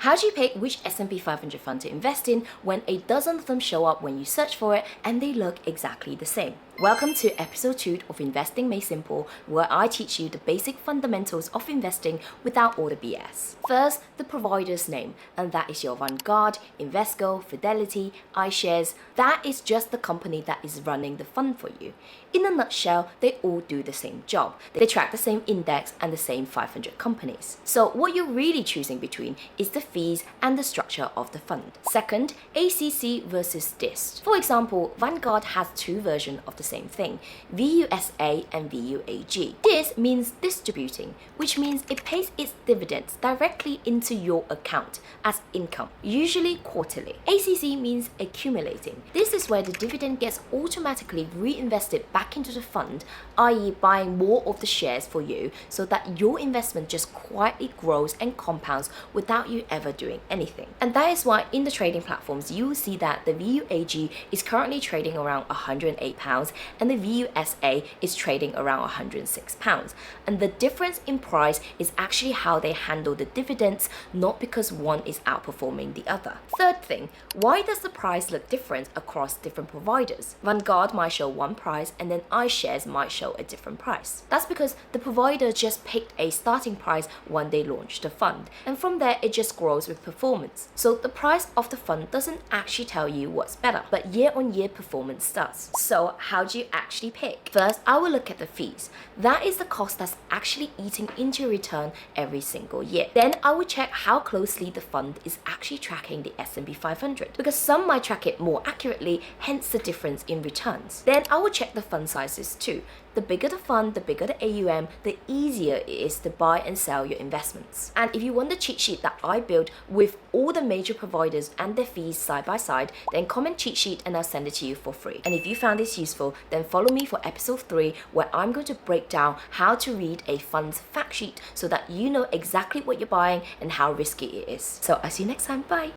How do you pick which S&P 500 fund to invest in when a dozen of them show up when you search for it and they look exactly the same? Welcome to episode 2 of Investing Made Simple, where I teach you the basic fundamentals of investing without all the BS. First, the provider's name, and that is your Vanguard, Invesco, Fidelity, iShares. That is just the company that is running the fund for you. In a nutshell, they all do the same job. They track the same index and the same 500 companies. So what you're really choosing between is the fees and the structure of the fund. Second, ACC versus DIST. For example, Vanguard has two versions of the same thing, VUSA and VUAG. This means distributing, which means it pays its dividends directly into your account as income, usually quarterly. ACC means accumulating. This is where the dividend gets automatically reinvested back into the fund, i.e. buying more of the shares for you so that your investment just quietly grows and compounds without you ever doing anything. And that is why in the trading platforms you will see that the VUAG is currently trading around £108 and the VUSA is trading around £106. And the difference in price is actually how they handle the dividends, not because one is outperforming the other. Third thing, why does the price look different across different providers? Vanguard might show one price and then iShares might show a different price. That's because the provider just picked a starting price when they launched the fund, and from there it just grows with performance. So the price of the fund doesn't actually tell you what's better, but year-on-year performance does. So how do you actually pick? First, I will look at the fees. That is the cost that's actually eating into your return every single year. Then I will check how closely the fund is actually tracking the S&P 500, because some might track it more accurately, hence the difference in returns. Then I will check the fund sizes too. The bigger the fund, the bigger the AUM, the easier it is to buy and sell your investments. And if you want the cheat sheet that I built with all the major providers and their fees side by side, then comment cheat sheet and I'll send it to you for free. And if you found this useful, then follow me for episode 3, where I'm going to break down how to read a fund's fact sheet so that you know exactly what you're buying and how risky it is. So I'll see you next time. Bye.